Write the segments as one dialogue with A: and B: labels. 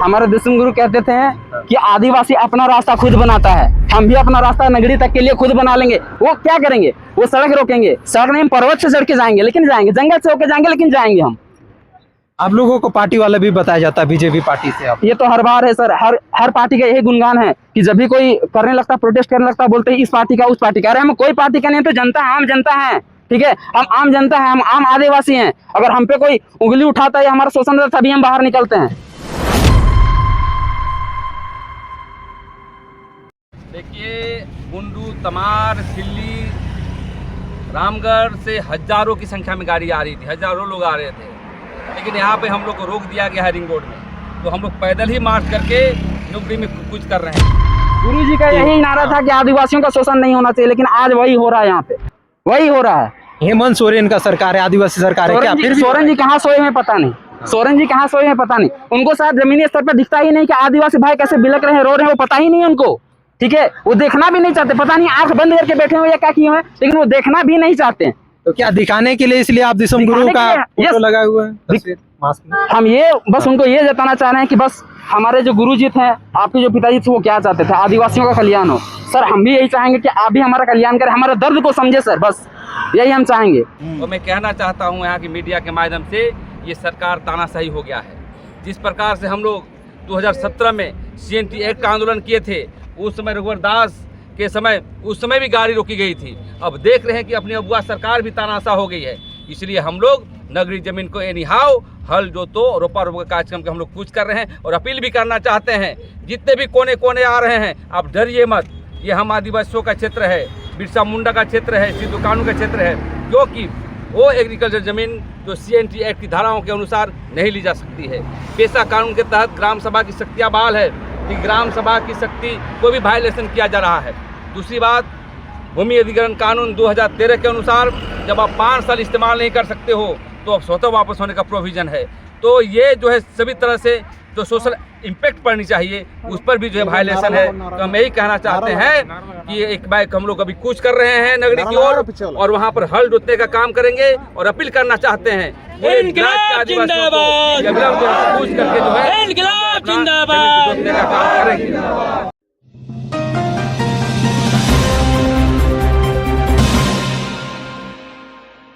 A: हमारे दशम गुरु कहते थे कि आदिवासी अपना रास्ता खुद बनाता है, हम भी अपना रास्ता नगरी तक के लिए खुद बना लेंगे। वो क्या करेंगे, वो सड़क रोकेंगे, सड़क नहीं हम पर्वत से चढ़ के जाएंगे, लेकिन जाएंगे, जंगल से होकर जाएंगे, लेकिन जाएंगे हम।
B: आप लोगों को पार्टी वाला भी बताया जाता है, बीजेपी पार्टी से आप?
A: ये तो हर बार है सर, हर पार्टी का यही गुणगान है कि जब भी कोई करने लगता, प्रोटेस्ट करने लगता, बोलते हैं इस पार्टी का उस पार्टी का। अरे हम कोई पार्टी का नहीं, तो जनता है, आम जनता है, ठीक है, हम आम जनता है, हम आम आदिवासी हैं। अगर हम पे कोई उंगली उठाता है या हमारा शोषण करता है, तभी हम बाहर निकलते हैं।
C: देखिए, गुंडू, तमार, सिल्ली, रामगढ़ से हजारों की संख्या में गाड़ी आ रही थी, हजारों लोग आ रहे थे, लेकिन यहाँ पे हम लोग को रोक दिया गया है रिंग रोड में। तो हम लोग पैदल ही मार्च करके नौकरी में कुछ कर रहे हैं।
A: गुरु जी का यही नारा था कि आदिवासियों का शोषण नहीं होना चाहिए, लेकिन आज वही हो रहा है, यहाँ पे वही हो रहा है।
B: हेमंत सोरेन का सरकार है, आदिवासी सरकार है क्या? फिर
A: सोरेन जी कहाँ सोए हैं पता नहीं, सोरेन जी कहाँ सोए हैं पता नहीं। उनको शायद जमीनी स्तर पर दिखता ही नहीं कि आदिवासी भाई कैसे बिलक रहे हैं, रो रहे हैं, वो पता ही नहीं उनको, ठीक है। वो देखना भी नहीं चाहते, पता नहीं आंख बंद करके बैठे हुए या क्या किए हुए, लेकिन वो देखना भी नहीं चाहते।
B: तो क्या दिखाने के लिए इसलिए आप दशम गुरु का फोटो लगाए हुए हैं?
A: हम ये बस उनको ये जताना चाह रहे हैं कि बस हमारे जो गुरु जी थे, आपके जो पिताजी थे, वो क्या चाहते थे, आदिवासियों का कल्याण हो। सर हम भी यही चाहेंगे कि आप भी हमारा कल्याण करें, हमारे दर्द को समझे सर, बस यही हम चाहेंगे।
C: तो मैं कहना चाहता हूँ यहाँ की मीडिया के माध्यम से, ये सरकार तानाशाही हो गया है। जिस प्रकार से हम लोग 2017 में CNT एक्ट का आंदोलन किए थे, उस समय रघुवर दास के समय उस समय भी गाड़ी रोकी गई थी। अब देख रहे हैं कि अपनी अगुआ सरकार भी तानाशाह हो गई है, इसलिए हम लोग नगरी जमीन को एनीहाउ हल जोतो रोपा रोपा का कार्यक्रम के हम लोग कुछ कर रहे हैं। और अपील भी करना चाहते हैं, जितने भी कोने कोने आ रहे हैं, आप डरिए मत, ये हम आदिवासियों का क्षेत्र है, बिरसा मुंडा का क्षेत्र है, सिद्धू कानू का क्षेत्र है, क्योंकि वो एग्रीकल्चर जमीन जो CNT एक्ट की धाराओं के अनुसार नहीं ली जा सकती है। पेशा कानून के तहत ग्राम सभा की शक्तियाँ बहाल है कि ग्राम सभा की शक्ति को भी वायलेशन किया जा रहा है। दूसरी बात, भूमि अधिग्रहण कानून 2013 के अनुसार जब आप 5 साल इस्तेमाल नहीं कर सकते हो तो अब स्वतः वापस होने का प्रोविज़न है। तो ये जो है सभी तरह से जो सोशल इम्पैक्ट पड़नी चाहिए, उस पर भी जो है वायलेशन है। तो हम यही कहना चाहते हैं कि एक बाइक हम लोग अभी कूच कर रहे हैं नगरी की ओर, और वहाँ पर हल जोतने का काम करेंगे। और अपील करना चाहते हैं कूच करके जो है जोतने का काम करेंगे।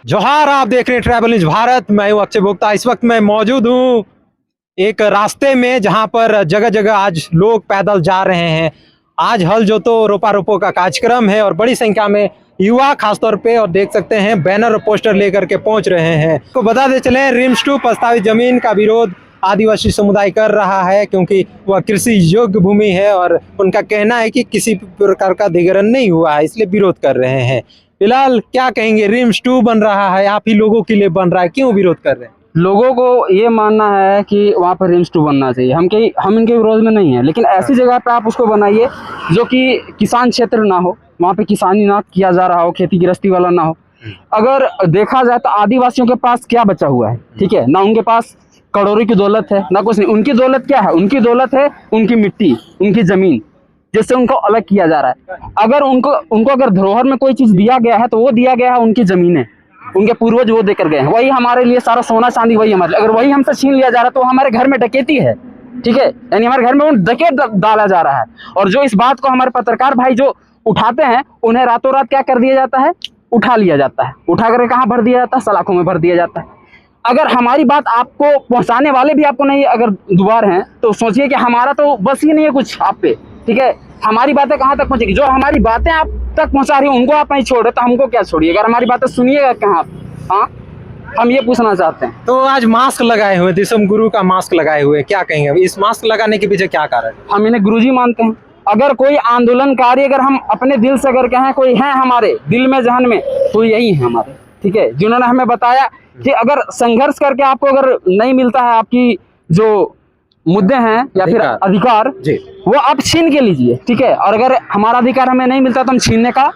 B: जोहार, आप देख रहे हैं ट्रैवल न्यूज भारत। मैं हूं अक्षय भोक्ता। इस वक्त मैं मौजूद हूं एक रास्ते में जहां पर जगह जगह आज लोग पैदल जा रहे हैं। आज हल जोतो रोपा रोपो का कार्यक्रम है और बड़ी संख्या में युवा खासतौर पे, और देख सकते हैं बैनर और पोस्टर लेकर के पहुंच रहे हैं। तो बता दे चले, रिम्स 2 प्रस्तावित जमीन का विरोध आदिवासी समुदाय कर रहा है, क्योंकि वह कृषि योग्य भूमि है और उनका कहना है कि किसी प्रकार का अधिग्रहण नहीं हुआ है, इसलिए विरोध कर रहे हैं। फिलहाल क्या कहेंगे, रिम्स 2 बन रहा है, आप ही लोगों के लिए बन रहा है, क्यों विरोध कर रहे हैं?
A: लोगों को ये मानना है कि वहाँ पर रिम्स 2 बनना चाहिए। हम इनके विरोध में नहीं है, लेकिन ऐसी जगह पे आप उसको बनाइए जो कि किसान क्षेत्र ना हो, वहाँ पे किसानी ना किया जा रहा हो, खेती गृहस्थी वाला ना हो। अगर देखा जाए तो आदिवासियों के पास क्या बचा हुआ है, ठीक है ना, उनके पास करोड़ों की दौलत है ना कुछ नहीं। उनकी दौलत क्या है, उनकी दौलत है उनकी मिट्टी, उनकी जमीन, जिससे उनको अलग किया जा रहा है। अगर उनको अगर धरोहर में कोई चीज दिया गया है तो वो दिया गया है उनकी जमीनें, उनके पूर्वज वो देकर गए हैं, वही हमारे लिए सारा सोना चांदी वही हमारे। अगर वही हमसे छीन लिया जा रहा है तो हमारे घर में डकैती है, ठीक है, यानी हमारे घर में उन डकैत डाला जा रहा है। और जो इस बात को हमारे पत्रकार भाई जो उठाते हैं, उन्हें रातों रात क्या कर दिया जाता है, उठा लिया जाता है, उठा करके कहाँ भर दिया जाता है, सलाखों में भर दिया जाता है। अगर हमारी बात आपको पहुंचाने वाले भी आपको नहीं अगर दुबार हैं, तो सोचिए कि हमारा तो बस ही नहीं है कुछ आप पे, ठीक है। हमारी बातें कहाँ तक पहुंचेगी, जो हमारी बातें आप तक पहुंचा रही है उनको आप नहीं छोड़ रहे, तो हमको क्या छोड़िए, अगर हमारी बातें सुनिएगा कहाँ आप? हाँ, हम ये पूछना चाहते हैं।
B: तो आज मास्क लगाए हुए, दशम गुरु का मास्क लगाए हुए, क्या कहेंगे इस मास्क लगाने के पीछे क्या कारण है?
A: हम इन्हें गुरुजी मानते हैं। अगर कोई आंदोलनकारी, अगर हम अपने दिल से अगर कहें कोई है हमारे दिल में जहन में, तो यही है हमारे, ठीक है, जिन्होंने हमें बताया कि अगर संघर्ष करके आपको अगर नहीं मिलता है आपकी जो मुद्दे हैं या फिर अधिकार जी, वो आप छीन के लीजिए, ठीक है। और अगर हमारा अधिकार हमें नहीं मिलता तो हम छीनने का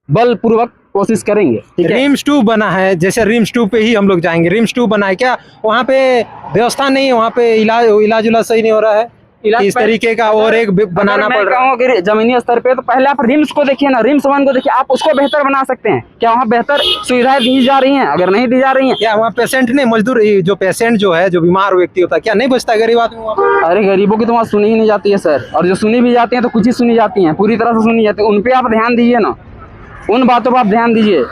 A: बलपूर्वक कोशिश करेंगे, ठीक है।
B: रिम्स 2 बना है, जैसे रिम्स 2 पे ही हम लोग जाएंगे। रिम्स 2 बना है, क्या वहाँ पे व्यवस्था नहीं है, वहाँ पे इलाज सही नहीं हो रहा है?
A: इलाज
B: इस तरीके का और एक बनाना पड़ रहा है।
A: कहूँ कि जमीनी स्तर पे तो पहले आप रिम्स को देखिए ना, रिम्स 1 को देखिए, आप उसको बेहतर बना सकते हैं। क्या वहाँ बेहतर सुविधाएं दी जा रही हैं? अगर नहीं दी जा रही हैं,
B: क्या वहाँ पेशेंट नहीं, मजदूर, जो पेशेंट जो है, जो बीमार व्यक्ति होता है, क्या नहीं बचता गरीब आदमी वहाँ पे?
A: अरे गरीबों की तो वहाँ सुनी ही नहीं जाती है सर, और जो सुनी भी जाती है तो कुछ ही सुनी जाती हैं, पूरी तरह से सुनी जाती है। उन पे आप ध्यान दीजिए ना, उन बातों पर आप ध्यान दीजिए।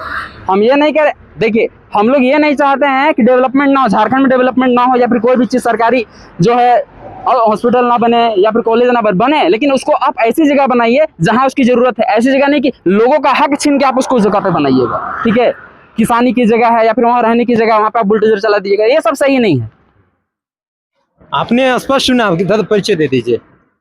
A: हम ये नहीं कह, देखिए हम लोग ये नहीं चाहते हैं कि डेवलपमेंट ना हो, झारखंड में डेवलपमेंट ना हो, या फिर कोई भी चीज़ सरकारी जो है हॉस्पिटल ना बने या फिर कॉलेज ना बने, लेकिन उसको आप ऐसी जगह बनाइए जहां उसकी जरूरत है। ऐसी जगह नहीं कि लोगों का हक छीन के आप उसको उस जगह पे बनाइएगा, ठीक है? किसानी की जगह है या फिर वहां रहने की जगह, वहां पे आप बुलडोजर चला दीजिएगा, ये सब सही नहीं है।
B: आपने स्पष्ट सुना, दादा परिचय दे दीजिए।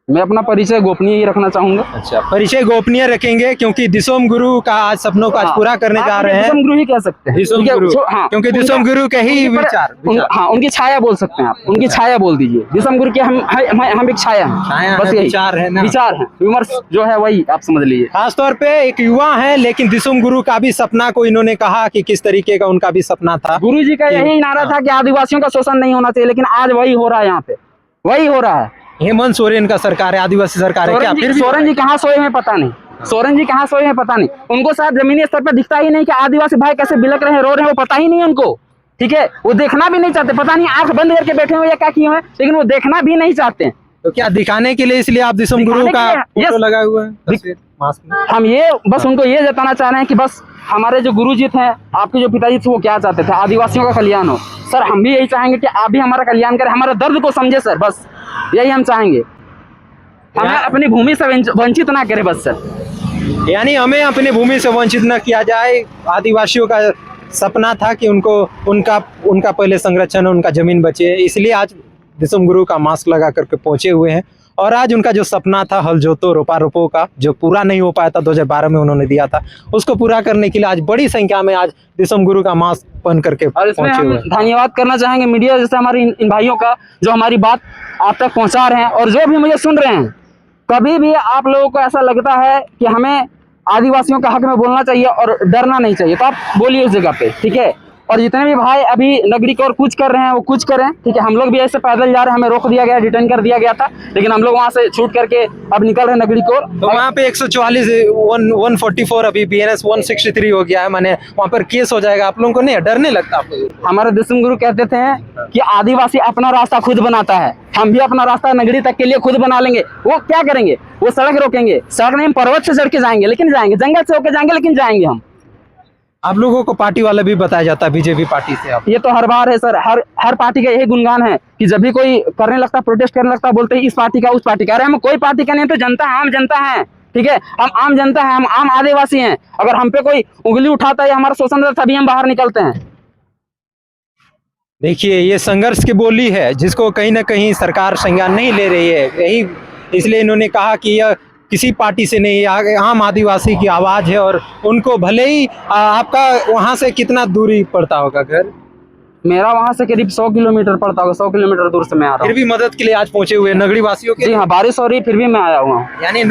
A: मैं अपना परिचय गोपनीय ही रखना चाहूंगा।
B: अच्छा, परिचय गोपनीय रखेंगे क्योंकि दिसोम गुरु का आज सपनों का आज पूरा करने जा रहे हैं।
A: दिसोम गुरु ही कह सकते हैं,
B: दिसोम गुरु,
A: हाँ,
B: क्योंकि दिसोम गुरु के ही विचार,
A: हाँ, उनकी छाया बोल सकते हैं आप, उनकी छाया बोल दीजिए। दिसोम गुरु के हम एक छाया है, बस यही
B: विचार है ना,
A: विचार है, विमर्श जो है वही आप समझ लीजिए।
B: खास तौर पे एक युवा है, लेकिन दिसोम गुरु का भी सपना को इन्होंने कहा कि किस तरीके का उनका भी सपना था।
A: गुरु जी का यही नारा था कि आदिवासियों का शोषण नहीं होना चाहिए, लेकिन आज वही हो रहा है, यहाँ पे वही हो रहा है।
B: हेमंत सोरेन का सरकार है, आदिवासी सरकार है क्या? फिर भी
A: सोरेन जी कहाँ सोए हैं पता नहीं, सोरेन जी कहाँ सोए हैं पता नहीं। उनको शायद जमीनी स्तर पर दिखता ही नहीं कि आदिवासी भाई कैसे बिलक रहे हैं, रो रहे हैं, वो पता ही नहीं है उनको, ठीक है? वो देखना भी नहीं चाहते, पता नहीं आंख बंद करके बैठे हुए या क्या किए हैं, लेकिन वो देखना भी नहीं चाहते हैं।
B: तो क्या दिखाने के लिए इसलिए आप दिसोम गुरु का फोटो लगा हुआ है तस्वीर, मास्क में?
A: हम ये बस उनको ये जताना चाह रहे हैं कि बस हमारे जो गुरुजी थे, आपके जो पिताजी थे, वो क्या चाहते थे? आदिवासियों का कल्याण हो। सर हम भी यही चाहेंगे कि आप भी हमारा कल्याण करें, हमारे दर्द को समझे सर, बस यही हम चाहेंगे। हमें अपनी भूमि से वंचित ना करे बस सर।
B: यानी हमें अपनी भूमि से वंचित न किया जाए। आदिवासियों का सपना था कि उनका पहले संरक्षण, उनका जमीन बचे, इसलिए आज दिसोम गुरु का मास्क लगा करके पहुंचे हुए हैं। और आज उनका जो सपना था हल जोतो रोपा रोपो का, जो पूरा नहीं हो पाया था 2012 में उन्होंने दिया था, उसको पूरा करने के लिए आज बड़ी संख्या में आज दिसोम गुरु का मास्क पहन करके पहुंचे हुए हैं।
A: धन्यवाद करना चाहेंगे मीडिया जैसे हमारे इन भाइयों का, जो हमारी बात आप तक पहुंचा रहे हैं, और जो भी मुझे सुन रहे हैं। कभी भी आप लोगों को ऐसा लगता है कि हमें आदिवासियों का हक में बोलना चाहिए और डरना नहीं चाहिए, तो आप बोलिए उस जगह पे, ठीक है? और जितने भी भाई अभी नगरी की ओर कूच कर रहे हैं वो कूच करें, ठीक है? हम लोग भी ऐसे पैदल जा रहे हैं, हमें रोक दिया गया, डिटेन कर दिया गया था, लेकिन हम लोग वहाँ से छूट करके अब निकल रहे हैं नगरी की ओर।
B: तो वहाँ पे 144 144 अभी BNS 163 हो गया है, माने वहाँ पर केस हो जाएगा। आप लोगों को नहीं डर नहीं लगता? आप लोग,
A: हमारे दिसोम गुरु कहते थे कि आदिवासी अपना रास्ता खुद बनाता है, हम भी अपना रास्ता नगरी तक के लिए खुद बना लेंगे। वो क्या करेंगे? वो सड़क रोकेंगे, सड़क नहीं, हम पर्वत से चढ़ के जाएंगे, लेकिन जाएंगे, जंगल से होकर जाएंगे, लेकिन जाएंगे हम।
B: आप लोगों को पार्टी वाला भी बताया जाता है, बीजेपी पार्टी से आप?
A: ये तो हर बार है सर, हर पार्टी का यही गुणगान है कि जब भी कोई करने लगता, प्रोटेस्ट करने लगता, बोलते हैं इस पार्टी का उस पार्टी का। अरे हम कोई पार्टी का नहीं, तो जनता है, आम जनता है, ठीक है? हम आम जनता है, हम आम आदिवासी हैं। अगर हम पे कोई उंगली उठाता है या हमारा शोषण करता है, तभी हम बाहर निकलते हैं।
B: देखिए, ये संघर्ष की बोली है जिसको कहीं ना कहीं सरकार संज्ञान नहीं ले रही है। यही इसलिए इन्होंने कहा कि यह किसी पार्टी से नहीं, आम आदिवासी की आवाज़ है। और उनको भले ही आपका वहाँ से कितना दूरी पड़ता होगा घर?
A: मेरा वहाँ से करीब 100 किलोमीटर पड़ता होगा, 100 किलोमीटर दूर से मैं आ रहा हूँ।
B: फिर भी मदद के लिए आज पहुंचे हुए नगरी वासियों के?
A: जी हाँ, बारिश हो रही फिर भी मैं आया हुआ हूँ।
B: यानी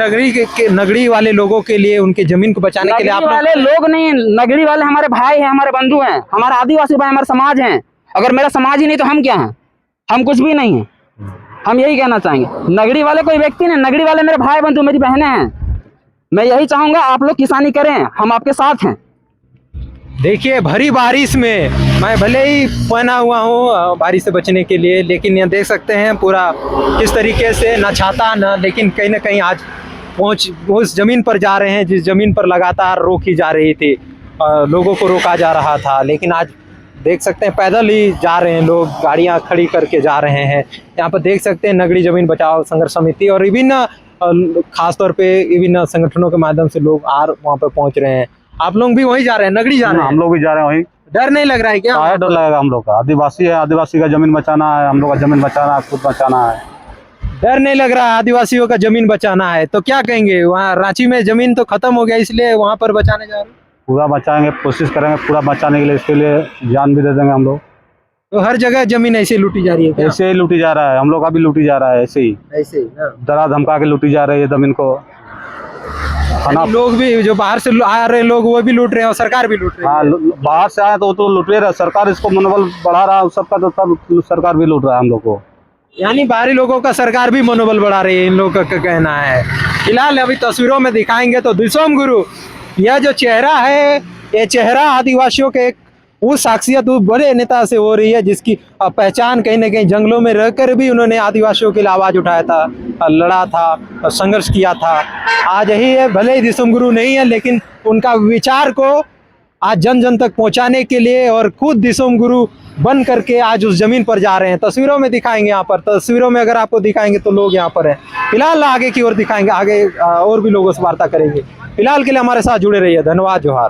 B: नगरी वाले लोगों के लिए, उनके जमीन को बचाने के लिए आप
A: वाले लोग नहीं, नगरी वाले हमारे भाई हैं, हमारे बंधु हैं, हमारे आदिवासी भाई, हमारे समाज हैं। अगर मेरा समाज ही नहीं तो हम क्या हैं? हम कुछ भी नहीं है। हम यही कहना चाहेंगे, नगरी वाले कोई व्यक्ति नहीं, नगरी वाले मेरे भाई बंधु, मेरी बहनें हैं। मैं यही चाहूंगा आप लोग किसानी करें, हम आपके साथ हैं।
B: देखिए, भरी बारिश में मैं भले ही पहना हुआ हूँ बारिश से बचने के लिए, लेकिन यहाँ देख सकते हैं पूरा किस तरीके से, ना छाता ना, लेकिन कहीं ना कहीं आज उस जमीन पर जा रहे हैं जिस जमीन पर लगातार रोकी जा रही थी, लोगों को रोका जा रहा था। लेकिन आज देख सकते हैं पैदल ही जा रहे हैं लोग, गाड़ियां खड़ी करके जा रहे हैं। यहाँ पर देख सकते हैं नगरी जमीन बचाओ संघर्ष समिति और विभिन्न खासतौर पे विभिन्न संगठनों के माध्यम से लोग वहाँ पर पहुँच रहे हैं। आप लोग भी वहीं जा रहे हैं, नगरी जा रहे हैं?
D: हम लोग भी जा रहे हैं वहीं।
B: डर नहीं लग रहा है क्या?
D: क्या डर लगेगा? हम लोग का आदिवासी है, आदिवासी का जमीन बचाना है, हम लोग का जमीन बचाना है, खुद बचाना है।
B: डर नहीं लग रहा? आदिवासियों का जमीन बचाना है तो क्या कहेंगे? वहाँ रांची में जमीन तो खत्म हो गया, इसलिए वहाँ पर बचाने जा रहे हैं?
D: पूरा बचाएंगे, कोशिश करेंगे पूरा बचाने के लिए, इसके लिए जान भी दे देंगे हम लोग।
B: तो हर जगह जमीन ऐसे लूटी जा रही है क्या?
D: ऐसे ही लूटी जा रहा है, हम लोग का भी लूटी जा रहा है ऐसे ही डरा धमका के लूटी जा रही है जमीन को।
B: लोग भी जो बाहर से आ रहे लोग वो भी लूट रहे हैं और सरकार भी लूट रही है।
D: हाँ, बाहर से आए तो लूट रहे, सरकार इसको मनोबल बढ़ा रहा है सबका, तो सब सरकार भी लूट रहा है हम लोग को।
B: यानी बाहरी लोगों का सरकार भी मनोबल बढ़ा रही है, इन लोगों का कहना है। फिलहाल अभी तस्वीरों में दिखाएंगे तो दिसोम गुरु, यह जो चेहरा है, ये चेहरा आदिवासियों के एक वो शख्सियत वो बड़े नेता से हो रही है जिसकी पहचान कहीं ना कहीं जंगलों में रहकर भी उन्होंने आदिवासियों के लिए आवाज उठाया था, लड़ा था, संघर्ष किया था। आज यही है, भले ही दिसोम गुरु नहीं है लेकिन उनका विचार को आज जन जन तक पहुंचाने के लिए और खुद दिसोम गुरु बन करके आज उस जमीन पर जा रहे हैं। तस्वीरों में दिखाएंगे, यहाँ पर तस्वीरों में अगर आपको दिखाएंगे तो लोग यहाँ पर हैं। फिलहाल आगे की ओर दिखाएंगे, आगे और भी लोगों से वार्ता करेंगे। फिलहाल के लिए हमारे साथ जुड़े रहिए। धन्यवाद, जोहार।